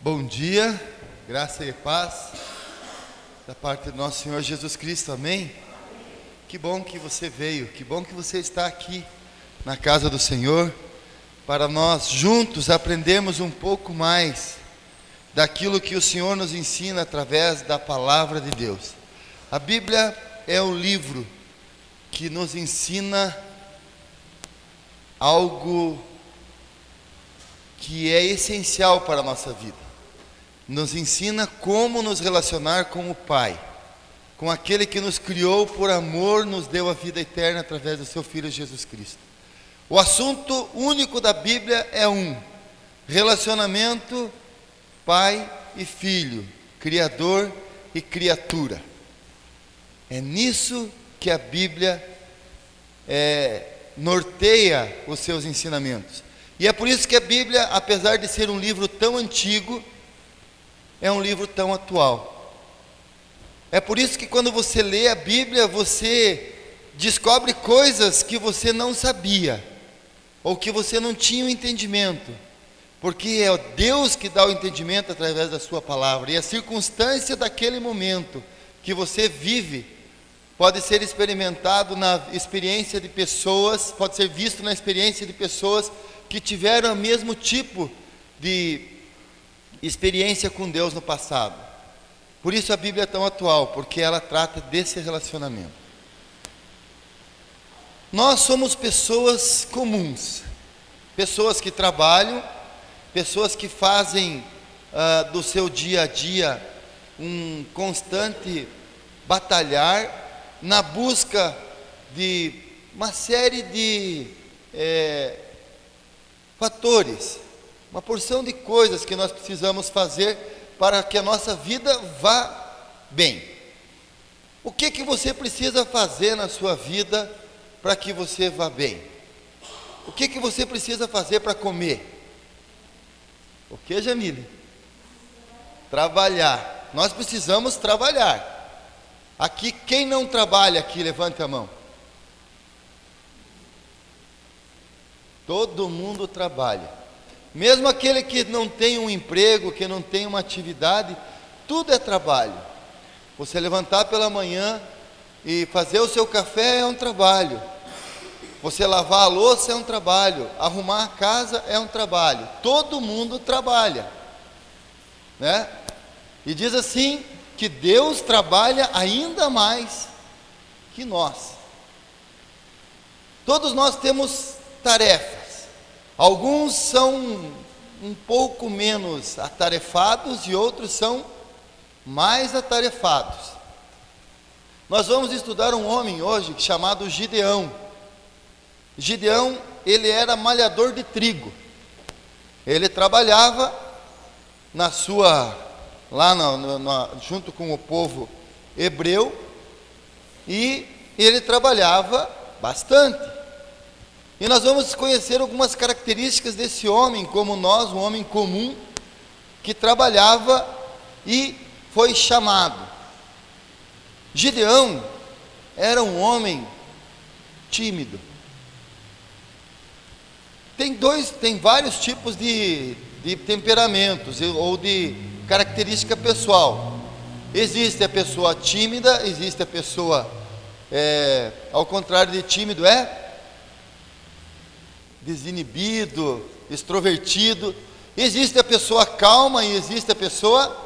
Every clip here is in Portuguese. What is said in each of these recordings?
Bom dia, graça e paz da parte do nosso Senhor Jesus Cristo, amém? Que bom que você veio, que bom que você está aqui na casa do Senhor, para nós juntos aprendermos um pouco mais daquilo que o Senhor nos ensina através da palavra de Deus. A Bíblia é o livro que nos ensina algo que é essencial para a nossa vida. Nos ensina como nos relacionar com o Pai, com aquele que nos criou por amor, nos deu a vida eterna através do seu Filho Jesus Cristo. O assunto único da Bíblia é relacionamento pai e filho, criador e criatura. É nisso que a Bíblia norteia os seus ensinamentos. E é por isso que a Bíblia, apesar de ser um livro tão antigo, é um livro tão atual. É por isso que quando você lê a Bíblia, você descobre coisas que você não sabia, ou que você não tinha o entendimento, porque é Deus que dá o entendimento através da sua palavra, e a circunstância daquele momento que você vive, pode ser experimentado na experiência de pessoas, pode ser visto na experiência de pessoas que tiveram o mesmo tipo de experiência com Deus no passado. Por isso a Bíblia é tão atual, porque ela trata desse relacionamento. Nós somos pessoas comuns, pessoas que trabalham, pessoas que fazem do seu dia a dia um constante batalhar na busca de uma série de fatores, uma porção de coisas que nós precisamos fazer para que a nossa vida vá bem. O que você precisa fazer na sua vida para que você vá bem? O que você precisa fazer para comer? O que, Jamile? Trabalhar. Nós precisamos trabalhar. Aqui, quem não trabalha aqui, levante a mão. Todo mundo trabalha. Mesmo aquele que não tem um emprego, que não tem uma atividade, tudo é trabalho. Você levantar pela manhã e fazer o seu café é um trabalho. Você lavar a louça é um trabalho. Arrumar a casa é um trabalho. Todo mundo trabalha, né? E diz assim que Deus trabalha ainda mais que nós. Todos nós temos tarefas. Alguns são um pouco menos atarefados e outros são mais atarefados. Nós vamos estudar um homem hoje chamado Gideão. Gideão, ele era malhador de trigo. Ele trabalhava junto com o povo hebreu, e ele trabalhava bastante. E nós vamos conhecer algumas características desse homem, como nós, um homem comum, que trabalhava e foi chamado. Gideão era um homem tímido. Tem vários tipos de temperamentos ou de característica pessoal. Existe a pessoa tímida, existe a pessoa, ao contrário de tímido, desinibido, extrovertido. Existe a pessoa calma e existe a pessoa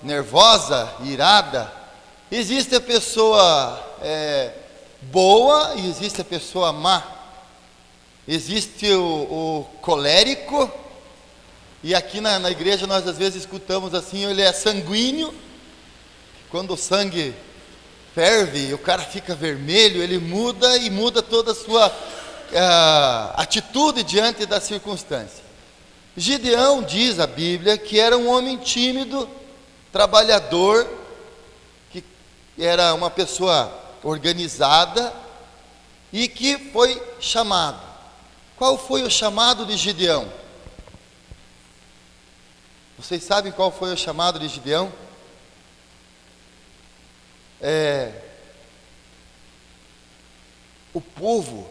nervosa, irada. Existe a pessoa boa e existe a pessoa má. Existe o colérico, e aqui na igreja nós às vezes escutamos assim, ele é sanguíneo. Quando o sangue ferve, o cara fica vermelho, ele muda e muda toda a sua atitude diante da circunstância. Gideão, diz a Bíblia, que era um homem tímido, trabalhador, que era uma pessoa organizada e que foi chamado. Qual foi o chamado de Gideão? Vocês sabem qual foi o chamado de Gideão? O povo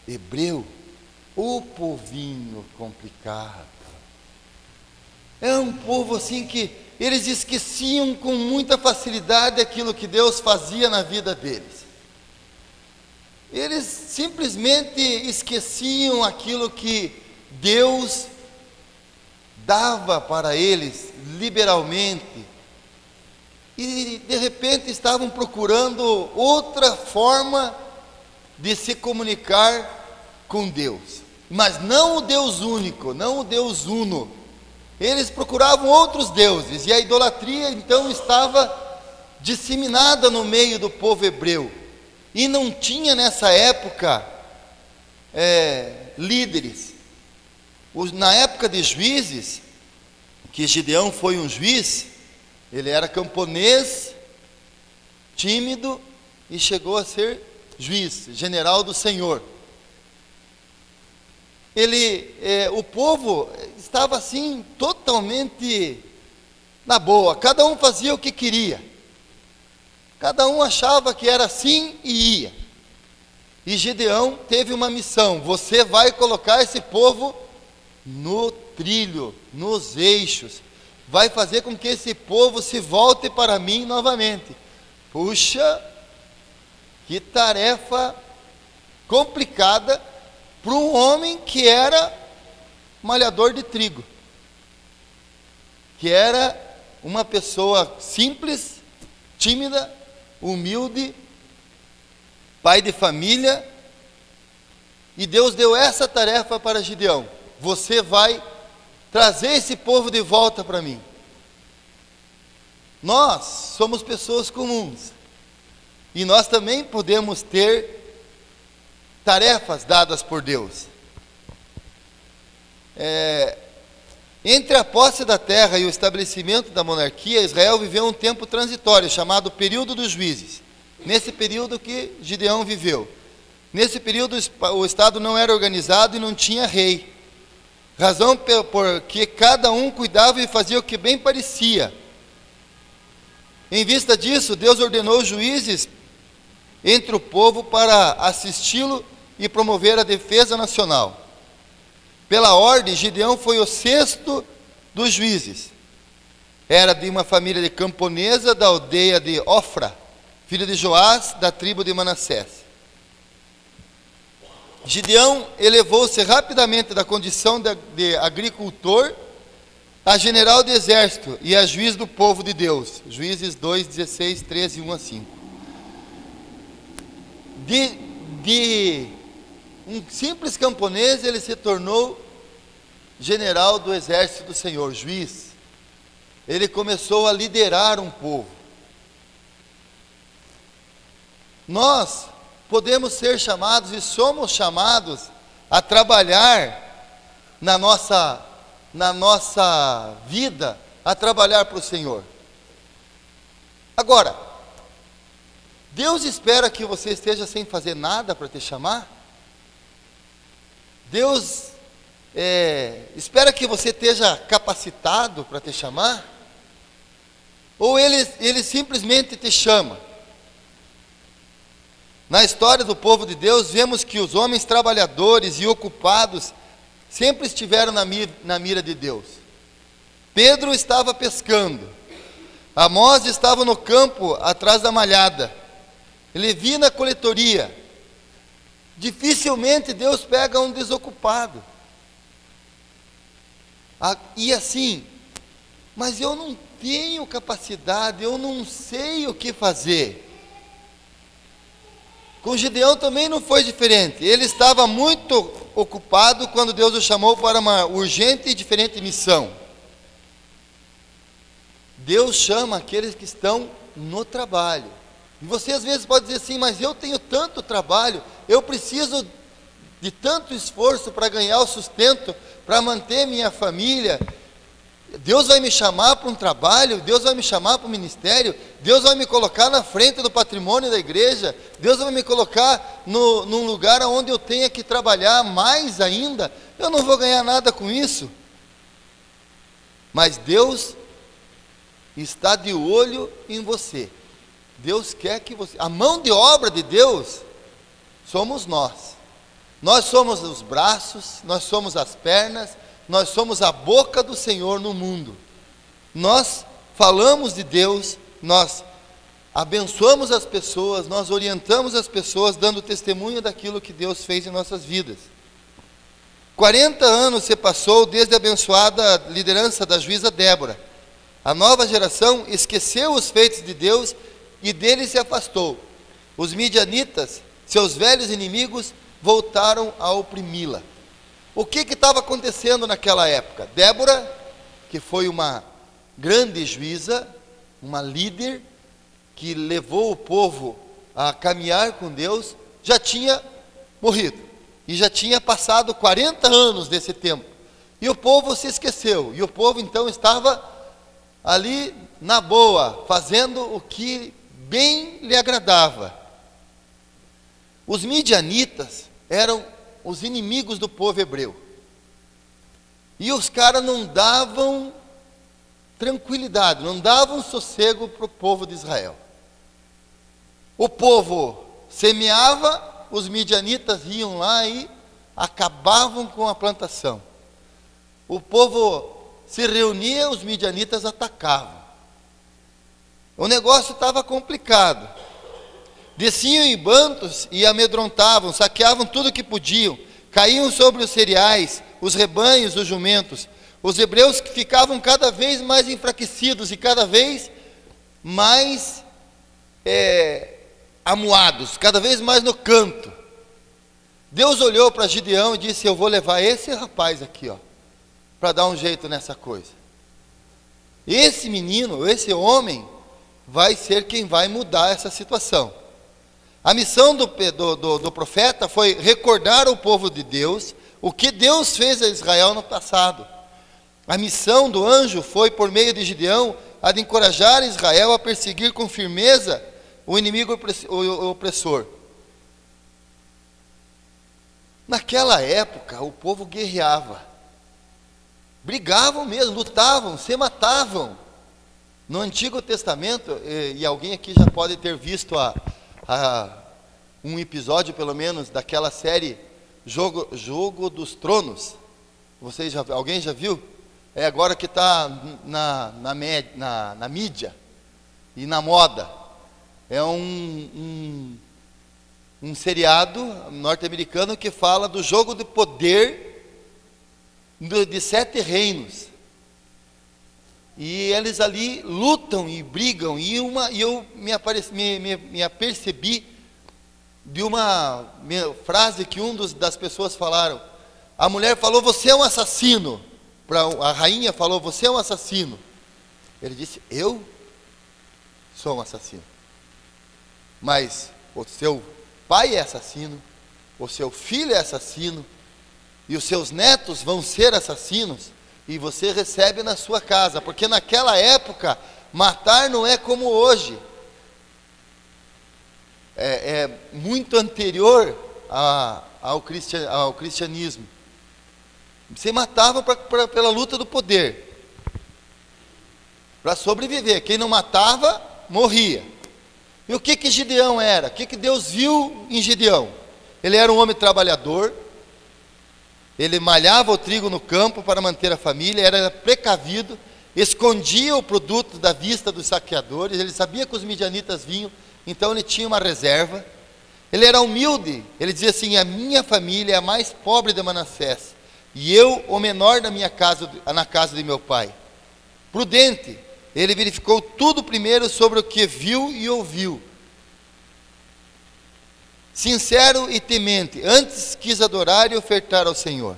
hebreu, o povinho complicado, É um povo assim que eles esqueciam com muita facilidade aquilo que Deus fazia na vida deles. Eles simplesmente esqueciam aquilo que Deus dava para eles liberalmente. E de repente estavam procurando outra forma de se comunicar com Deus. Mas não o Deus único, não o Deus uno. Eles procuravam outros deuses, e a idolatria então estava disseminada no meio do povo hebreu. E não tinha nessa época líderes. Na época de juízes, que Gideão foi um juiz, ele era camponês, tímido, e chegou a ser juiz, general do Senhor. O povo estava assim, totalmente na boa, cada um fazia o que queria, cada um achava que era assim e ia. E Gideão teve uma missão: você vai colocar esse povo no trilho, nos eixos, vai fazer com que esse povo se volte para mim novamente. Puxa, que tarefa complicada para um homem que era malhador de trigo, que era uma pessoa simples, tímida, humilde, pai de família. E Deus deu essa tarefa para Gideão: você vai trazer esse povo de volta para mim. Nós somos pessoas comuns, e nós também podemos ter tarefas dadas por Deus. Entre a posse da terra e o estabelecimento da monarquia, Israel viveu um tempo transitório, chamado período dos juízes. Nesse período que Gideão viveu. Nesse período o Estado não era organizado e não tinha rei. Razão porque cada um cuidava e fazia o que bem parecia. Em vista disso, Deus ordenou juízes entre o povo para assisti-lo e promover a defesa nacional. Pela ordem, Gideão foi o sexto dos juízes. Era de uma família de camponesa da aldeia de Ofra, filho de Joás, da tribo de Manassés. Gideão elevou-se rapidamente da condição de agricultor a general de exército e a juiz do povo de Deus. Juízes 2, 16, 13, 1 a 5. De um simples camponês, ele se tornou general do exército do Senhor, juiz. Ele começou a liderar um povo. Nós podemos ser chamados e somos chamados a trabalhar na nossa vida, a trabalhar para o Senhor. Agora, Deus espera que você esteja sem fazer nada para te chamar? Deus espera que você esteja capacitado para te chamar? Ou Ele simplesmente te chama? Na história do povo de Deus, vemos que os homens trabalhadores e ocupados sempre estiveram na mira de Deus. Pedro estava pescando, Amós estava no campo atrás da malhada, Levi na coletoria. Dificilmente Deus pega um desocupado. E assim, mas eu não tenho capacidade, eu não sei o que fazer. Com Gideão também não foi diferente. Ele estava muito ocupado quando Deus o chamou para uma urgente e diferente missão. Deus chama aqueles que estão no trabalho. E você às vezes pode dizer assim: mas eu tenho tanto trabalho, eu preciso de tanto esforço para ganhar o sustento, para manter minha família. Deus vai me chamar para um trabalho, Deus vai me chamar para um ministério, Deus vai me colocar na frente do patrimônio da igreja, Deus vai me colocar num lugar onde eu tenha que trabalhar mais ainda. Eu não vou ganhar nada com isso. Mas Deus está de olho em você. Deus quer que você... A mão de obra de Deus somos nós. Nós somos os braços, nós somos as pernas, nós somos a boca do Senhor no mundo. Nós falamos de Deus, nós abençoamos as pessoas, nós orientamos as pessoas, dando testemunho daquilo que Deus fez em nossas vidas. 40 anos se passou desde a abençoada liderança da juíza Débora. A nova geração esqueceu os feitos de Deus e dele se afastou. Os midianitas, seus velhos inimigos, voltaram a oprimi-la. O que estava acontecendo naquela época? Débora, que foi uma grande juíza, uma líder, que levou o povo a caminhar com Deus, já tinha morrido. E já tinha passado 40 anos desse tempo. E o povo se esqueceu. E o povo então estava ali na boa, fazendo o que bem lhe agradava. Os midianitas eram os inimigos do povo hebreu. E os caras não davam tranquilidade, não davam sossego para o povo de Israel. O povo semeava, os midianitas iam lá e acabavam com a plantação. O povo se reunia, os midianitas atacavam. O negócio estava complicado. Desciam em bandos e amedrontavam, saqueavam tudo que podiam, caíam sobre os cereais, os rebanhos, os jumentos. Os hebreus ficavam cada vez mais enfraquecidos e cada vez mais amuados, cada vez mais no canto. Deus olhou para Gideão e disse: eu vou levar esse rapaz aqui, para dar um jeito nessa coisa. Esse menino, esse homem, vai ser quem vai mudar essa situação. A missão do profeta foi recordar ao povo de Deus o que Deus fez a Israel no passado. A missão do anjo foi, por meio de Gideão, a de encorajar Israel a perseguir com firmeza o inimigo opressor. Naquela época, o povo guerreava, brigavam mesmo, lutavam, se matavam. No Antigo Testamento, e alguém aqui já pode ter visto um episódio, pelo menos, daquela série Jogo dos Tronos. Alguém já viu? É agora que está na mídia e na moda. É um seriado norte-americano que fala do jogo de poder de 7 reinos. E eles ali lutam e brigam. E eu me apercebi de uma frase que das pessoas falaram. A mulher falou: você é um assassino. A rainha falou: você é um assassino. Ele disse: eu sou um assassino. Mas o seu pai é assassino, o seu filho é assassino, e os seus netos vão ser assassinos, e você recebe na sua casa, porque naquela época, matar não é como hoje. É muito anterior ao cristianismo. Você matava pela luta do poder, para sobreviver. Quem não matava, morria. E o que Gideão era? O que Deus viu em Gideão? Ele era um homem trabalhador, ele malhava o trigo no campo para manter a família, era precavido, escondia o produto da vista dos saqueadores, ele sabia que os midianitas vinham, então ele tinha uma reserva. Ele era humilde, ele dizia assim: a minha família é a mais pobre de Manassés, e eu o menor na casa de meu pai. Prudente, ele verificou tudo primeiro sobre o que viu e ouviu. Sincero e temente, antes quis adorar e ofertar ao Senhor.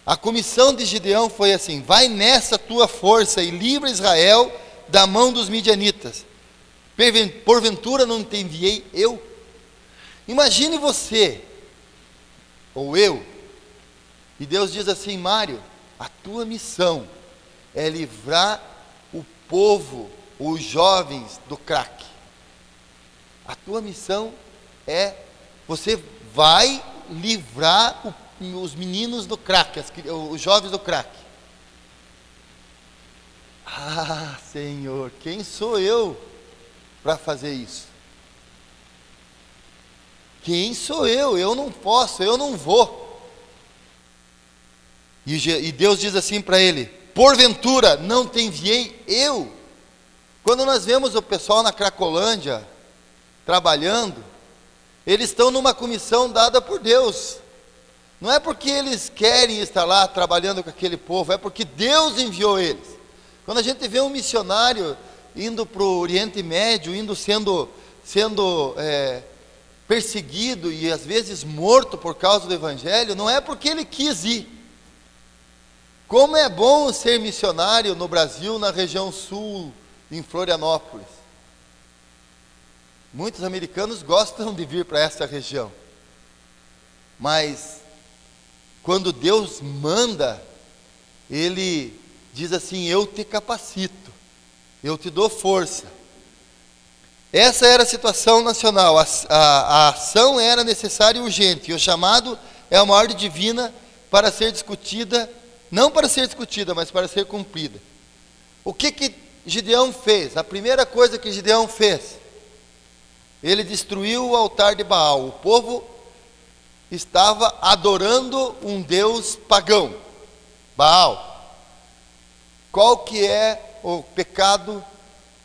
A comissão de Gideão foi assim: vai nessa tua força e livra Israel da mão dos midianitas. Porventura não te enviei eu? Imagine você, ou eu, e Deus diz assim: Mário, a tua missão é livrar o povo, os jovens do crack. A tua missão é, você vai livrar os meninos do crack, os jovens do crack. Ah, Senhor, quem sou eu para fazer isso? Quem sou eu? Eu não posso, eu não vou. E Deus diz assim para ele: porventura não te enviei eu? Quando nós vemos o pessoal na Cracolândia trabalhando, eles estão numa comissão dada por Deus. Não é porque eles querem estar lá trabalhando com aquele povo, é porque Deus enviou eles. Quando a gente vê um missionário indo para o Oriente Médio, sendo perseguido e às vezes morto por causa do Evangelho, não é porque ele quis ir. Como é bom ser missionário no Brasil, na região sul, em Florianópolis. Muitos americanos gostam de vir para essa região. Mas, quando Deus manda, Ele diz assim: eu te capacito, eu te dou força. Essa era a situação nacional, a ação era necessária e urgente, e o chamado é uma ordem divina para ser discutida, não para ser discutida, mas para ser cumprida. O que Gideão fez? A primeira coisa que Gideão fez, ele destruiu o altar de Baal. O povo estava adorando um deus pagão, Baal. Qual que é o pecado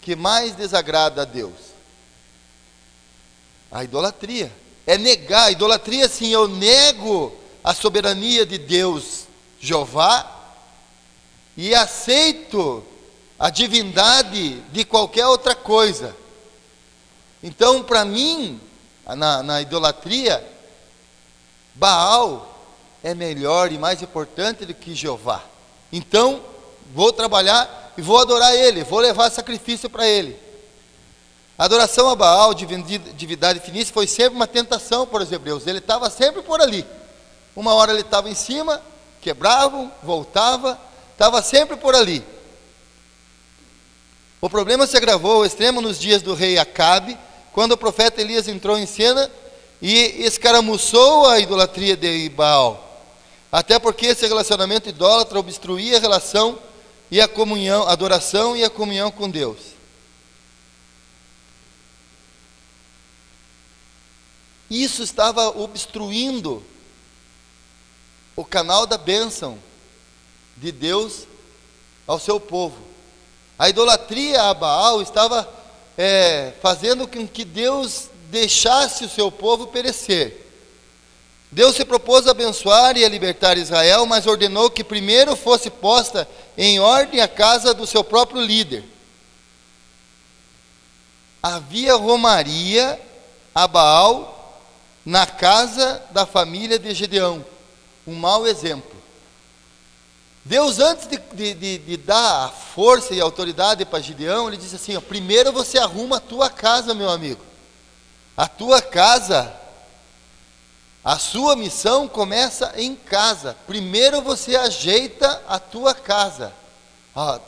que mais desagrada a Deus? A idolatria. É negar. A idolatria, sim, eu nego a soberania de Deus, Jeová, e aceito a divindade de qualquer outra coisa. Então, para mim, na idolatria, Baal é melhor e mais importante do que Jeová. Então, vou trabalhar e vou adorar ele, vou levar sacrifício para ele. A adoração a Baal, divindade finíssima, foi sempre uma tentação para os hebreus. Ele estava sempre por ali. Uma hora ele estava em cima, quebravam, voltava, estava sempre por ali. O problema se agravou ao extremo nos dias do rei Acabe, quando o profeta Elias entrou em cena e escaramuçou a idolatria de Baal. Até porque esse relacionamento idólatra obstruía a relação e a comunhão, a adoração e a comunhão com Deus. Isso estava obstruindo o canal da bênção de Deus ao seu povo. A idolatria a Baal estava fazendo com que Deus deixasse o seu povo perecer. Deus se propôs a abençoar e a libertar Israel, mas ordenou que primeiro fosse posta em ordem a casa do seu próprio líder. Havia romaria a Baal na casa da família de Gideão, um mau exemplo. Deus, antes de dar a força e a autoridade para Gideão, ele disse assim: primeiro você arruma a tua casa, meu amigo. A tua casa, a sua missão começa em casa. Primeiro você ajeita a tua casa.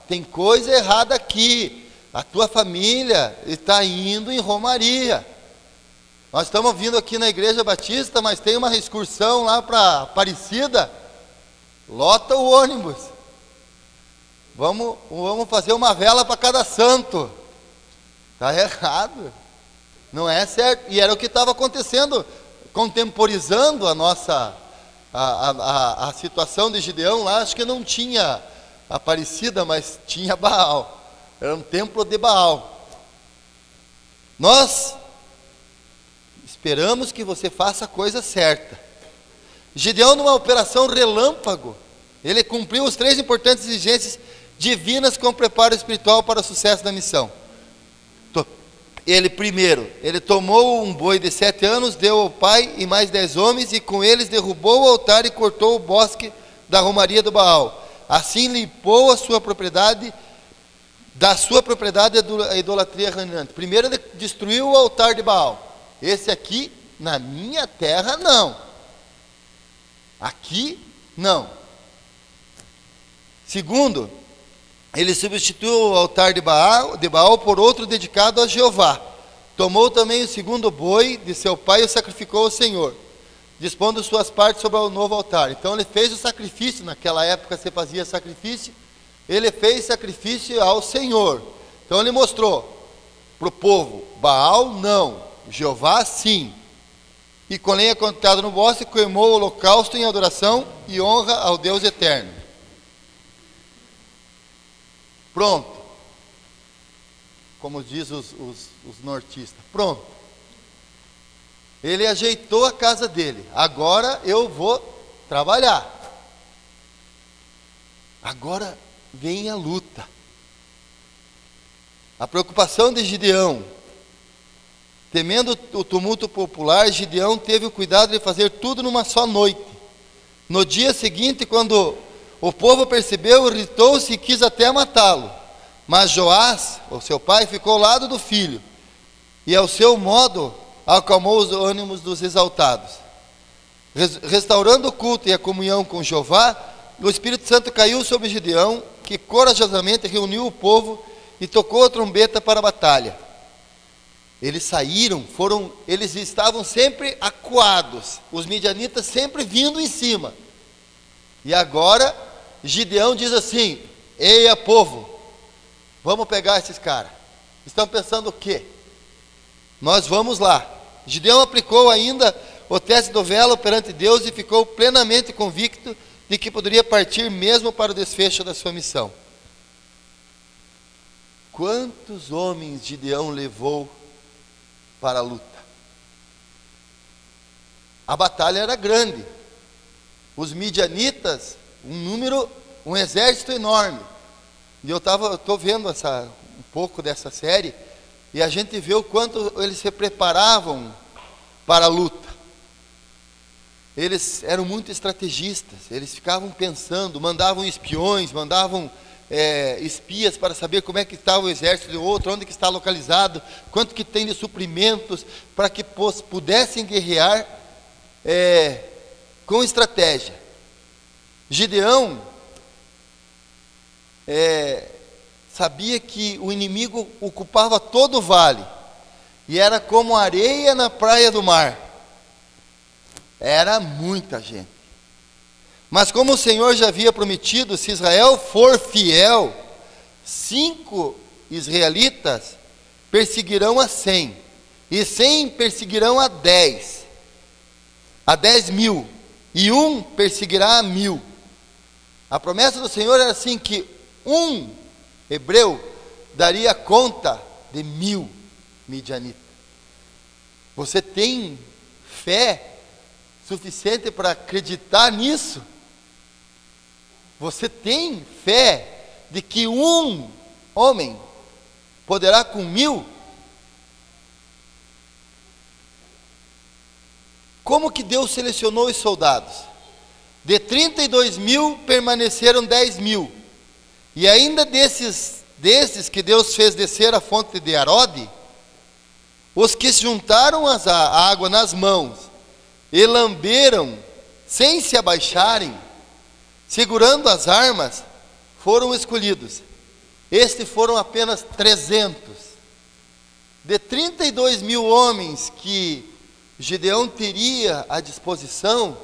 Tem coisa errada aqui. A tua família está indo em romaria. Nós estamos vindo aqui na Igreja Batista, mas tem uma excursão lá para Aparecida. Lota o ônibus. Vamos fazer uma vela para cada santo. Está errado. Não é certo. E era o que estava acontecendo, contemporizando a nossa a situação de Gideão lá. Acho que não tinha Aparecida, mas tinha Baal. Era um templo de Baal. Nós esperamos que você faça a coisa certa. Gideão, numa operação relâmpago, ele cumpriu os 3 importantes exigências divinas com preparo espiritual para o sucesso da missão. Ele tomou um boi de 7 anos, deu ao pai e mais 10 homens, e com eles derrubou o altar e cortou o bosque da romaria do Baal. Assim limpou a sua propriedade, da sua propriedade a idolatria reinante. Primeiro ele destruiu o altar de Baal. Esse aqui, na minha terra, não. Aqui, não. Segundo, ele substituiu o altar de Baal por outro dedicado a Jeová. Tomou também o segundo boi de seu pai e o sacrificou ao Senhor, dispondo suas partes sobre o novo altar. Então ele fez o sacrifício. Naquela época você fazia sacrifício. Ele fez sacrifício ao Senhor. Então ele mostrou para o povo: Baal não, Jeová sim. e com lenha cortada no bosque, queimou o holocausto em adoração e honra ao Deus eterno. Pronto. Como diz os nortistas. Pronto. Ele ajeitou a casa dele. Agora eu vou trabalhar. Agora vem a luta. A preocupação de Gideão. Temendo o tumulto popular, Gideão teve o cuidado de fazer tudo numa só noite. No dia seguinte, quando o povo percebeu, irritou-se e quis até matá-lo. Mas Joás, o seu pai, ficou ao lado do filho, e ao seu modo acalmou os ânimos dos exaltados. Restaurando o culto e a comunhão com Jeová, o Espírito Santo caiu sobre Gideão, que corajosamente reuniu o povo e tocou a trombeta para a batalha. Eles saíram, eles estavam sempre acuados, os midianitas sempre vindo em cima. E agora, Gideão diz assim: eia povo, vamos pegar esses caras. Estão pensando o quê? Nós vamos lá. Gideão aplicou ainda o teste do velo perante Deus e ficou plenamente convicto de que poderia partir mesmo para o desfecho da sua missão. Quantos homens Gideão levou para a luta? A batalha era grande. Os midianitas, um exército enorme. E eu estou vendo um pouco dessa série, e a gente vê o quanto eles se preparavam para a luta. Eles eram muito estrategistas, eles ficavam pensando, mandavam espiões, mandavam espias para saber como é que estava o exército do outro, onde que está localizado, quanto que tem de suprimentos, para que pudessem guerrear com estratégia. Gideão sabia que o inimigo ocupava todo o vale, e era como areia na praia do mar. Era muita gente. Mas como o Senhor já havia prometido, se Israel for fiel, 5 israelitas perseguirão a 100, e 100 perseguirão a 10 mil, e 1 perseguirá a 1000. A promessa do Senhor era assim, que um hebreu daria conta de 1000 midianitas. Você tem fé suficiente para acreditar nisso? Você tem fé de que um homem poderá com 1000? Como que Deus selecionou os soldados? De 32.000 permaneceram 10.000. E ainda desses que Deus fez descer a fonte de Arode, os que juntaram a água nas mãos e lamberam sem se abaixarem, segurando as armas, foram escolhidos. Estes foram apenas 300. De 32.000 homens que Gideão teria à disposição,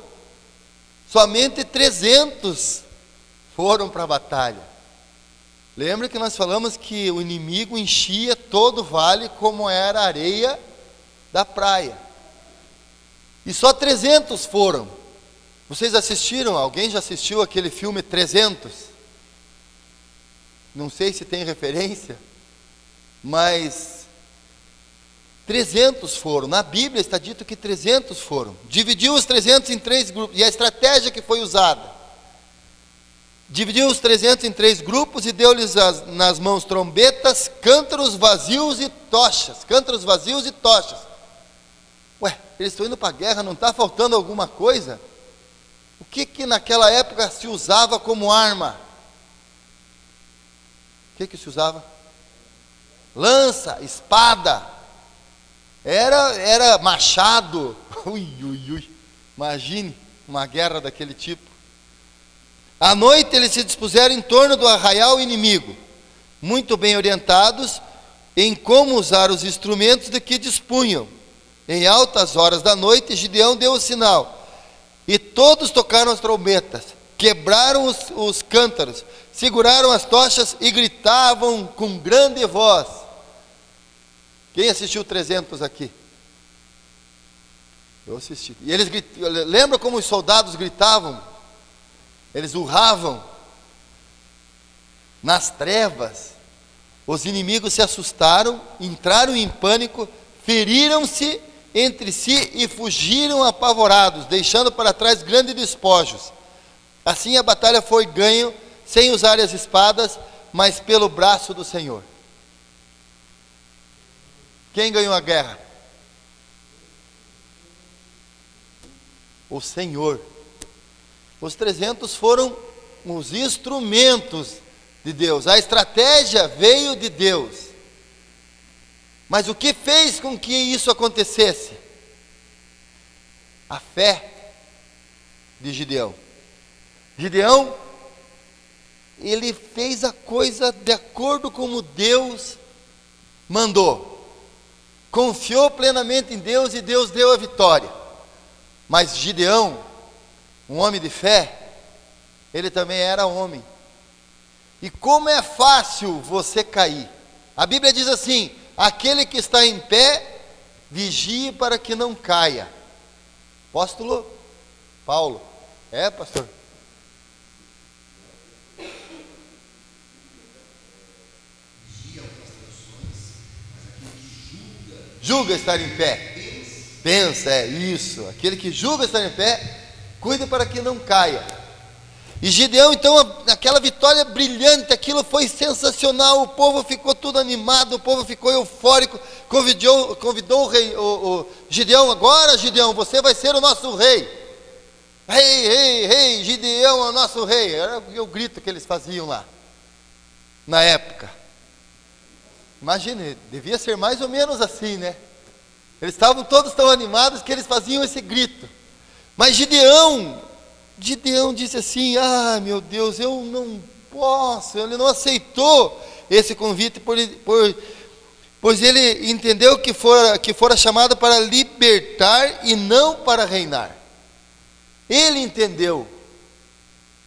somente 300 foram para a batalha. Lembra que nós falamos que o inimigo enchia todo o vale como era a areia da praia. E só 300 foram. Vocês assistiram? Alguém já assistiu aquele filme 300? Não sei se tem referência, mas 300 foram. Na Bíblia está dito que 300 foram. Dividiu os 300 em 3 grupos. E a estratégia que foi usada: dividiu os 300 em 3 grupos e deu-lhes nas mãos trombetas, cântaros vazios e tochas. Cântaros vazios e tochas. Ué, eles estão indo para a guerra, não está faltando alguma coisa? O que naquela época se usava como arma? O que se usava? Lança, espada. Era machado. Imagine uma guerra daquele tipo. À noite eles se dispuseram em torno do arraial inimigo, muito bem orientados em como usar os instrumentos de que dispunham. Em altas horas da noite, Gideão deu o sinal, e todos tocaram as trombetas, quebraram os cântaros, seguraram as tochas e gritavam com grande voz. Quem assistiu 300 aqui? Eu assisti. E eles lembra como os soldados gritavam? Eles urravam. Nas trevas, os inimigos se assustaram, entraram em pânico, feriram-se entre si e fugiram apavorados, deixando para trás grandes despojos. Assim a batalha foi ganha, sem usar as espadas, mas pelo braço do Senhor. Quem ganhou a guerra? O Senhor. Os 300 foram os instrumentos de Deus. A estratégia veio de Deus. Mas o que fez com que isso acontecesse? A fé de Gideão. Gideão, ele fez a coisa de acordo como Deus mandou. Confiou plenamente em Deus e Deus deu a vitória. Mas Gideão, um homem de fé, ele também era homem. E como é fácil você cair. A Bíblia diz assim: aquele que está em pé, vigie para que não caia. Apóstolo Paulo. É, pastor? Julga estar em pé. Pensa, é isso. Aquele que julga estar em pé, cuide para que não caia. E Gideão, então, aquela vitória brilhante, aquilo foi sensacional. O povo ficou tudo animado, o povo ficou eufórico. Convidou o rei, o Gideão. Agora, Gideão, você vai ser o nosso rei. Rei, Gideão é o nosso rei. Era o grito que eles faziam lá, na época. Imagine, devia ser mais ou menos assim, né? Eles estavam todos tão animados que eles faziam esse grito. Mas Gideão disse assim: ah, meu Deus, eu não posso. Ele não aceitou esse convite, pois ele entendeu que fora chamado para libertar e não para reinar. Ele entendeu.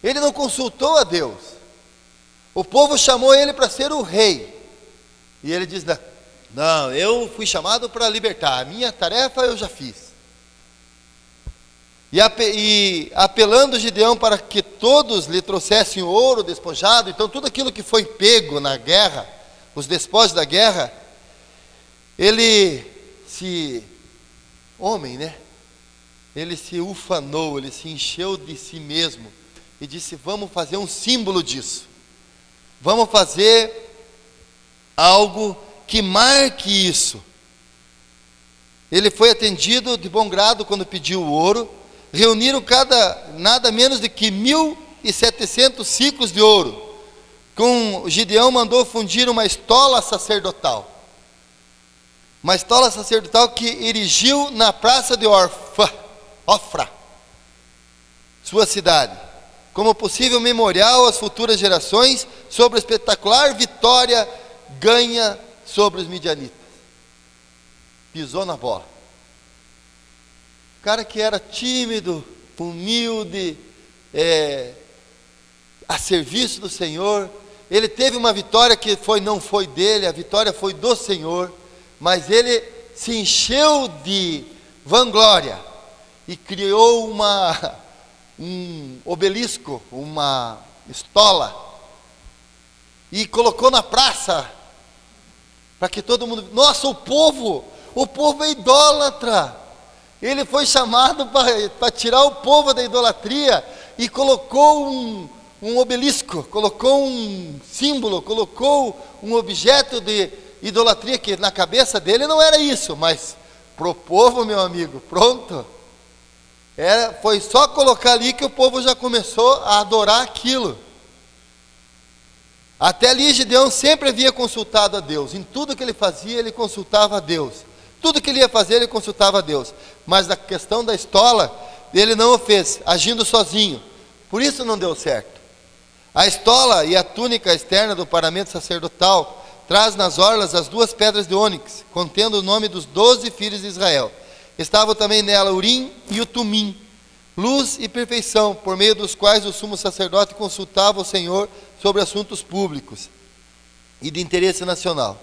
Ele não consultou a Deus. O povo chamou ele para ser o rei. E ele diz: não, eu fui chamado para libertar, a minha tarefa eu já fiz. E apelando Gideão para que todos lhe trouxessem ouro despojado, então tudo aquilo que foi pego na guerra, os despojos da guerra, ele ele se ufanou, ele se encheu de si mesmo e disse: vamos fazer um símbolo disso, vamos fazer algo que marque isso. Ele foi atendido de bom grado quando pediu o ouro. Reuniram nada menos de que 1.700 ciclos de ouro. Com Gideão mandou fundir uma estola sacerdotal. Uma estola sacerdotal que erigiu na praça de Ofra, sua cidade, como possível memorial às futuras gerações sobre a espetacular vitória ganha sobre os midianitas. Pisou na bola. O cara que era tímido, humilde, a serviço do Senhor, ele teve uma vitória que não foi dele, a vitória foi do Senhor, mas ele se encheu de vanglória e criou um obelisco, uma estola, e colocou na praça, para que todo mundo... Nossa, o povo é idólatra. Ele foi chamado para tirar o povo da idolatria e colocou um obelisco, colocou um símbolo, colocou um objeto de idolatria que na cabeça dele não era isso, mas para o povo, meu amigo, pronto. Foi só colocar ali que o povo já começou a adorar aquilo. Até ali Gideão sempre havia consultado a Deus. Em tudo que ele fazia, ele consultava a Deus. Tudo que ele ia fazer, ele consultava a Deus. Mas na questão da estola, ele não o fez, agindo sozinho. Por isso não deu certo. A estola e a túnica externa do paramento sacerdotal traz nas orlas as 2 pedras de ônix, contendo o nome dos 12 filhos de Israel. Estavam também nela o Urim e o Tumim, luz e perfeição, por meio dos quais o sumo sacerdote consultava o Senhor sobre assuntos públicos e de interesse nacional.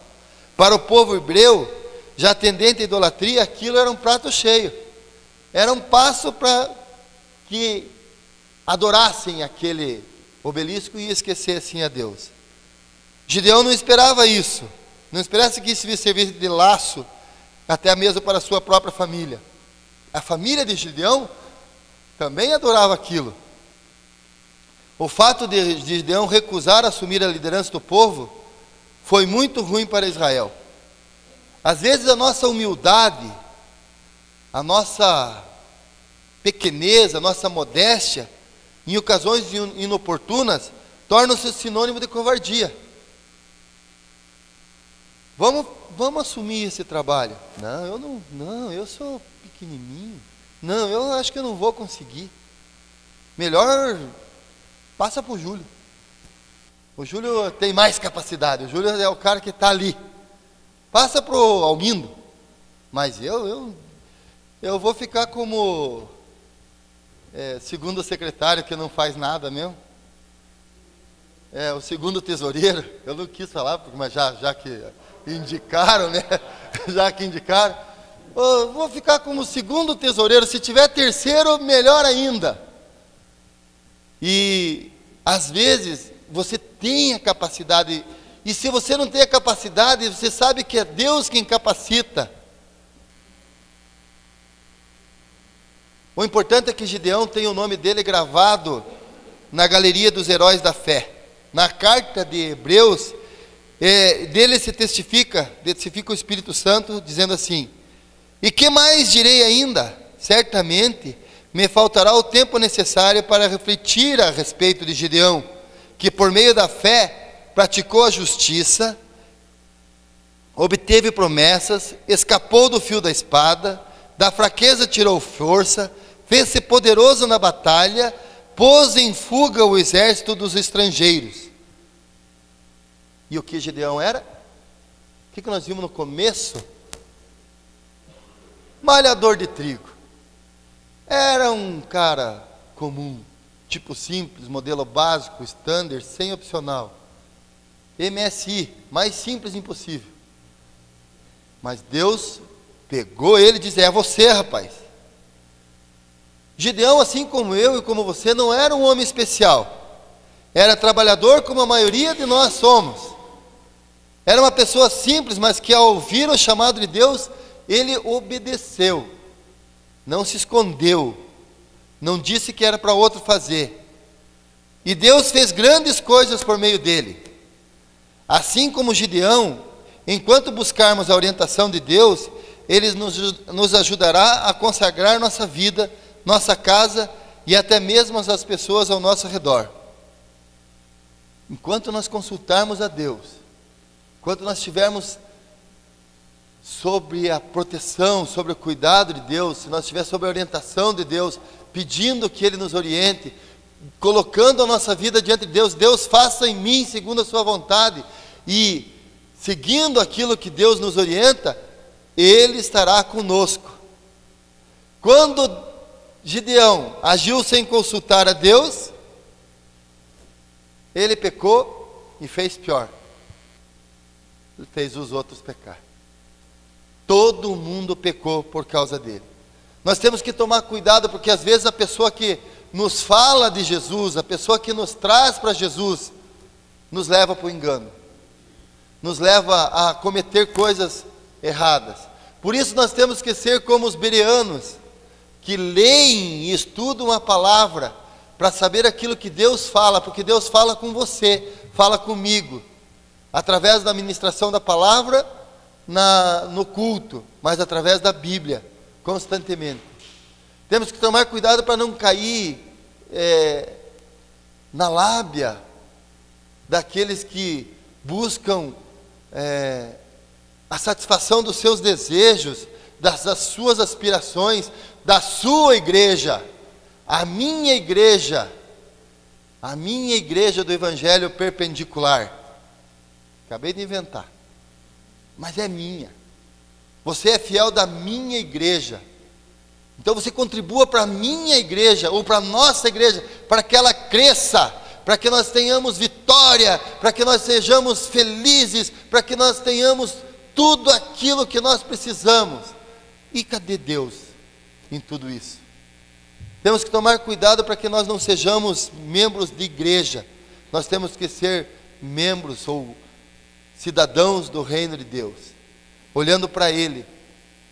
Para o povo hebreu, já tendente à idolatria, aquilo era um prato cheio. era um passo para que adorassem aquele obelisco e esquecessem a Deus. Gideão não esperava isso, não esperasse que isso servisse de laço até mesmo para a sua própria família. A família de Gideão também adorava aquilo. O fato de Gideão recusar assumir a liderança do povo foi muito ruim para Israel. Às vezes a nossa humildade, a nossa pequenez, a nossa modéstia, em ocasiões inoportunas, torna-se sinônimo de covardia. Vamos assumir esse trabalho. Não, eu sou pequenininho. Não, eu acho que eu não vou conseguir. Melhor passa para o Júlio. O Júlio tem mais capacidade. O Júlio é o cara que está ali. Passa para o Almindo. Mas eu vou ficar como segundo secretário que não faz nada mesmo. O segundo tesoureiro. Eu não quis falar, mas já que indicaram, né? Já que indicaram. Vou ficar como segundo tesoureiro. Se tiver terceiro, melhor ainda. E às vezes você tem a capacidade, e se você não tem a capacidade, você sabe que é Deus quem capacita. O importante é que Gideão tem o nome dele gravado na galeria dos heróis da fé. Na carta de Hebreus, dele se testifica o Espírito Santo, dizendo assim: e que mais direi ainda? Certamente me faltará o tempo necessário para refletir a respeito de Gideão, que por meio da fé praticou a justiça, obteve promessas, escapou do fio da espada, da fraqueza tirou força, fez-se poderoso na batalha, pôs em fuga o exército dos estrangeiros. E o que Gideão era? O que nós vimos no começo? Malhador de trigo. Era um cara comum, tipo simples, modelo básico, standard, sem opcional. MSI, mais simples impossível. Mas Deus pegou ele e disse: é você, rapaz. Gideão, assim como eu e como você, não era um homem especial. Era trabalhador como a maioria de nós somos. Era uma pessoa simples, mas que ao ouvir o chamado de Deus, ele obedeceu. Não se escondeu. Não disse que era para outro fazer. E Deus fez grandes coisas por meio dele. Assim como Gideão, enquanto buscarmos a orientação de Deus, Ele nos ajudará a consagrar nossa vida, nossa casa e até mesmo as pessoas ao nosso redor. Enquanto nós consultarmos a Deus, enquanto nós estivermos sobre a proteção, sobre o cuidado de Deus, se nós estivermos sobre a orientação de Deus, pedindo que Ele nos oriente, colocando a nossa vida diante de Deus, Deus faça em mim segundo a sua vontade, e seguindo aquilo que Deus nos orienta, Ele estará conosco. Quando Gideão agiu sem consultar a Deus, ele pecou e fez pior. Ele fez os outros pecar. Todo mundo pecou por causa dele. Nós temos que tomar cuidado, porque às vezes a pessoa que nos fala de Jesus, a pessoa que nos traz para Jesus, nos leva para o engano, nos leva a cometer coisas erradas. Por isso nós temos que ser como os bereanos, que leem e estudam a palavra, para saber aquilo que Deus fala, porque Deus fala com você, fala comigo, através da ministração da palavra, no culto, mas através da Bíblia, constantemente. Temos que tomar cuidado para não cair na lábia daqueles que buscam a satisfação dos seus desejos, das suas aspirações, da sua igreja. A minha igreja do Evangelho Perpendicular. Acabei de inventar. Mas é minha. Você é fiel da minha igreja. Então você contribua para a minha igreja, ou para a nossa igreja, para que ela cresça, para que nós tenhamos vitória, para que nós sejamos felizes, para que nós tenhamos tudo aquilo que nós precisamos. E cadê Deus? em tudo isso. Temos que tomar cuidado para que nós não sejamos membros de igreja. Nós temos que ser membros ou cidadãos do reino de Deus, olhando para Ele,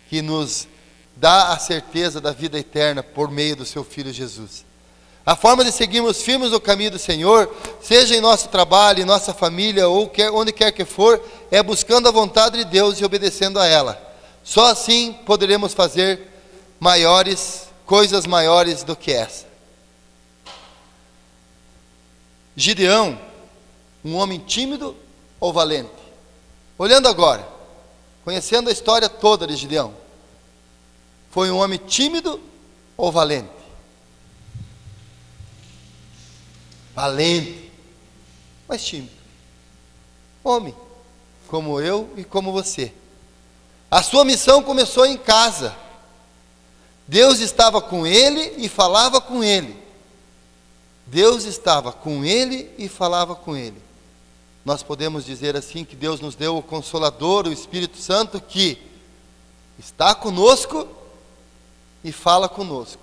que nos dá a certeza da vida eterna por meio do seu Filho Jesus. A forma de seguirmos firmes no caminho do Senhor, seja em nosso trabalho, em nossa família, ou onde quer que for, é buscando a vontade de Deus e obedecendo a ela. Só assim poderemos fazer coisas maiores do que essa. Gideão, um homem tímido ou valente? Olhando agora, conhecendo a história toda de Gideão, foi um homem tímido ou valente? Valente, mas tímido. Homem, como eu e como você. A sua missão começou em casa. Deus estava com ele e falava com ele. Deus estava com ele e falava com ele. Nós podemos dizer assim que Deus nos deu o Consolador, o Espírito Santo, que está conosco e fala conosco.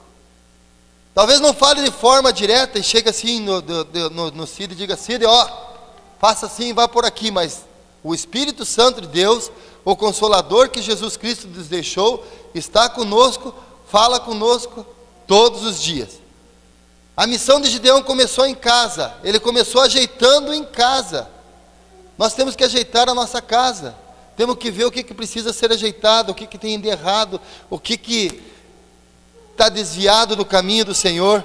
Talvez não fale de forma direta e chegue assim no Cid e diga: Cid, faça assim, vá por aqui, mas o Espírito Santo de Deus, o Consolador que Jesus Cristo nos deixou, está conosco, fala conosco todos os dias. A missão de Gideão começou em casa, ele começou ajeitando em casa. Nós temos que ajeitar a nossa casa, temos que ver o que precisa ser ajeitado, o que tem de errado, o que está desviado do caminho do Senhor.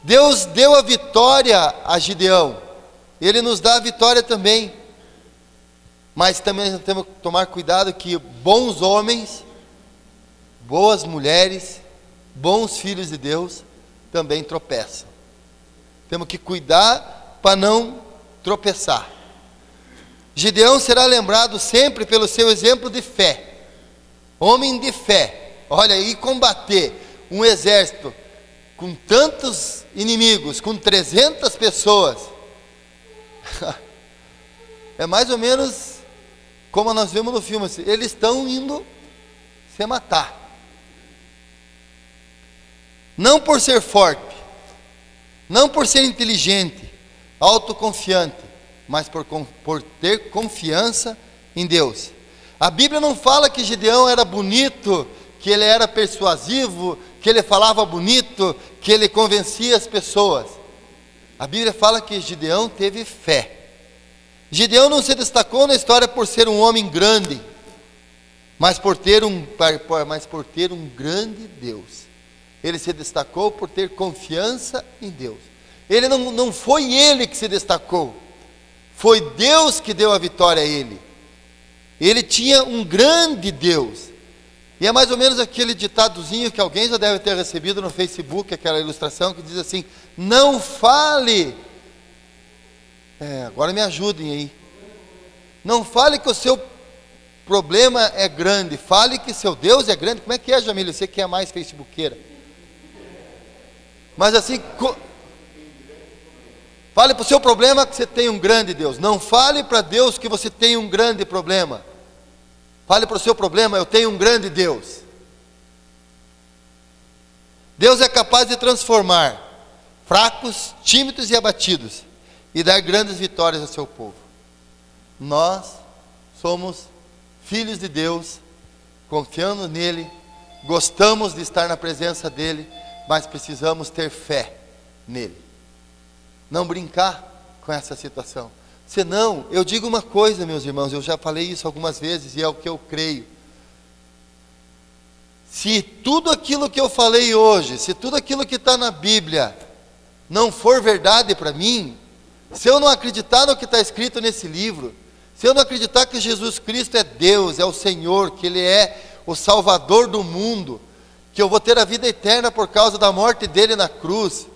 Deus deu a vitória a Gideão, Ele nos dá a vitória também, mas também temos que tomar cuidado que bons homens, boas mulheres, bons filhos de Deus também tropeçam. Temos que cuidar para não tropeçar. Gideão será lembrado sempre pelo seu exemplo de fé, homem de fé. Olha, e combater um exército com tantos inimigos, com 300 pessoas, é mais ou menos como nós vemos no filme, assim, eles estão indo se matar. Não por ser forte, não por ser inteligente, autoconfiante, mas por ter confiança em Deus. A Bíblia não fala que Gideão era bonito, que ele era persuasivo, que ele falava bonito, que ele convencia as pessoas. A Bíblia fala que Gideão teve fé. Gideão não se destacou na história por ser um homem grande, mas por ter um grande Deus. Ele se destacou por ter confiança em Deus. Não foi ele que se destacou, foi Deus que deu a vitória a ele. Ele tinha um grande Deus. E é mais ou menos aquele ditadozinho que alguém já deve ter recebido no Facebook, aquela ilustração que diz assim: não fale, agora me ajudem aí, não fale que o seu problema é grande, fale que seu Deus é grande. Como é que é, Jamília? Você que é mais facebookeira. Mas assim, fale para o seu problema que você tem um grande Deus. Não fale para Deus que você tem um grande problema. Fale para o seu problema: eu tenho um grande Deus. Deus é capaz de transformar fracos, tímidos e abatidos e dar grandes vitórias ao seu povo. Nós somos filhos de Deus, confiamos nele, gostamos de estar na presença dele, mas precisamos ter fé nele. Não brincar com essa situação. Senão, eu digo uma coisa, meus irmãos, eu já falei isso algumas vezes e é o que eu creio. Se tudo aquilo que eu falei hoje, se tudo aquilo que está na Bíblia não for verdade para mim, se eu não acreditar no que está escrito nesse livro, se eu não acreditar que Jesus Cristo é Deus, é o Senhor, que Ele é o Salvador do mundo, que eu vou ter a vida eterna por causa da morte dele na cruz,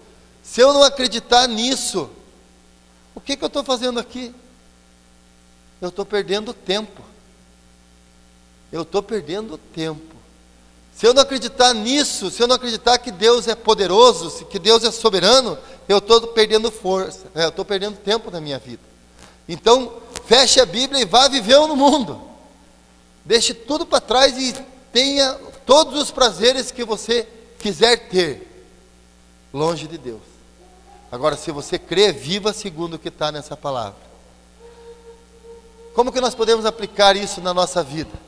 se eu não acreditar nisso, o que eu estou fazendo aqui? Eu estou perdendo tempo. Eu estou perdendo tempo. Se eu não acreditar nisso, se eu não acreditar que Deus é poderoso, que Deus é soberano, eu estou perdendo força, eu estou perdendo tempo na minha vida. Então, feche a Bíblia e vá viver no mundo. Deixe tudo para trás e todos os prazeres que você quiser ter, longe de Deus. Agora, se você crê, viva segundo o que está nessa palavra. Como que nós podemos aplicar isso na nossa vida?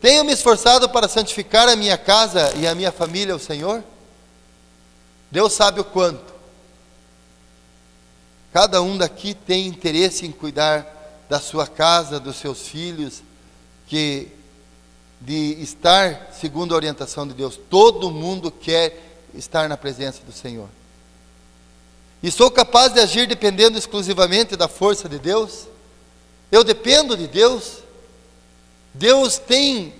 Tenho me esforçado para santificar a minha casa e a minha família ao Senhor? Deus sabe o quanto. Cada um daqui tem interesse em cuidar da sua casa, dos seus filhos, de estar segundo a orientação de Deus. Todo mundo quer estar na presença do Senhor. E sou capaz de agir dependendo exclusivamente da força de Deus? Eu dependo de Deus? Deus tem,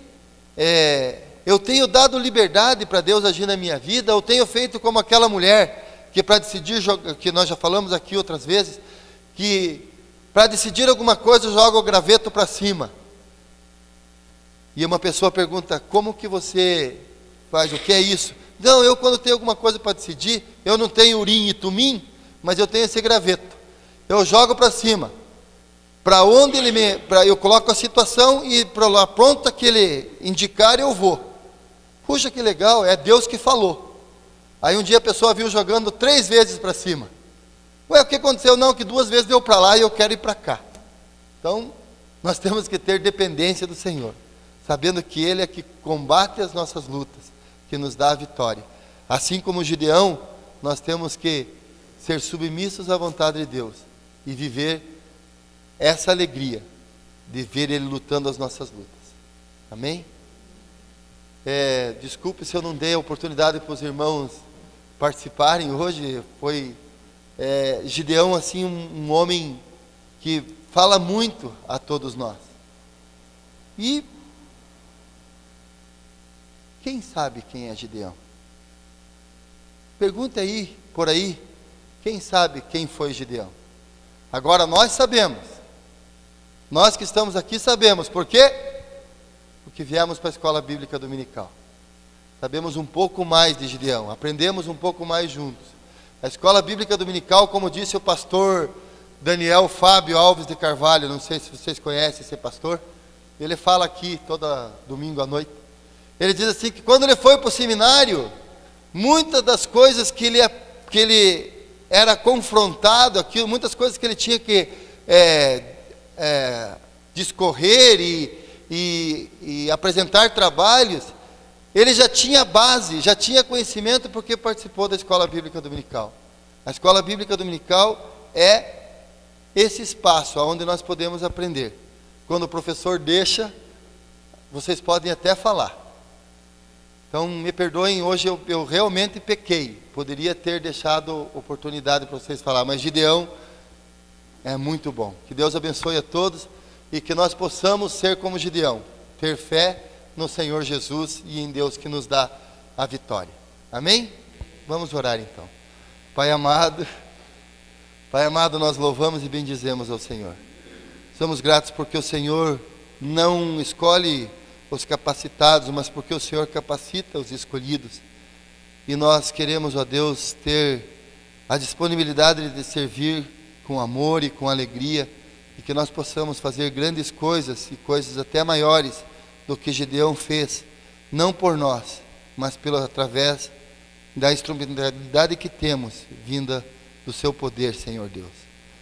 eu tenho dado liberdade para Deus agir na minha vida? Eu tenho feito como aquela mulher que para decidir, que nós já falamos aqui outras vezes, que para decidir alguma coisa joga o graveto para cima. E uma pessoa pergunta, como que você faz? O que é isso? Não, eu quando tenho alguma coisa para decidir, eu não tenho urim e tumim, mas eu tenho esse graveto. Eu jogo para cima. Para onde eu coloco a situação e para lá pronta que ele indicar eu vou. Puxa que legal, é Deus que falou. Aí um dia a pessoa viu jogando 3 vezes para cima. Ué, o que aconteceu? Não, que 2 vezes deu para lá e eu quero ir para cá. Então, nós temos que ter dependência do Senhor, sabendo que Ele é que combate as nossas lutas, que nos dá a vitória. Assim como Gideão, nós temos que ser submissos à vontade de Deus e viver essa alegria de ver Ele lutando as nossas lutas. Amém? Desculpe se eu não dei a oportunidade para os irmãos participarem hoje. Foi Gideão, assim, um homem que fala muito a todos nós. E quem sabe quem é Gideão? Pergunta aí, por aí, quem sabe quem foi Gideão? Agora nós sabemos. Nós que estamos aqui sabemos. Por quê? Porque viemos para a escola bíblica dominical. Sabemos um pouco mais de Gideão, aprendemos um pouco mais juntos. A escola bíblica dominical, como disse o pastor Daniel Fábio Alves de Carvalho, não sei se vocês conhecem esse pastor, ele fala aqui toda domingo à noite. Ele diz assim que quando ele foi para o seminário, muitas das coisas que ele era confrontado, muitas coisas que ele tinha que discorrer e apresentar trabalhos, ele já tinha base, já tinha conhecimento porque participou da escola bíblica dominical. A escola bíblica dominical é esse espaço onde nós podemos aprender. Quando o professor deixa, vocês podem até falar. Então, me perdoem, hoje eu realmente pequei. Poderia ter deixado oportunidade para vocês falar, mas Gideão é muito bom. Que Deus abençoe a todos e que nós possamos ser como Gideão, ter fé no Senhor Jesus e em Deus que nos dá a vitória. Amém? Vamos orar então. Pai amado, nós louvamos e bendizemos ao Senhor. Somos gratos porque o Senhor não escolhe os capacitados, mas porque o Senhor capacita os escolhidos. E nós queremos, ó Deus, ter a disponibilidade de servir com amor e com alegria, e que nós possamos fazer grandes coisas, e coisas até maiores do que Gideão fez, não por nós, mas através da instrumentalidade que temos, vinda do seu poder, Senhor Deus.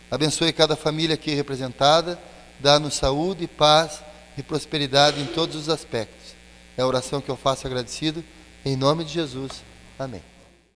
Abençoe cada família aqui representada, dá-nos saúde, paz e prosperidade em todos os aspectos. É a oração que eu faço agradecido, em nome de Jesus. Amém.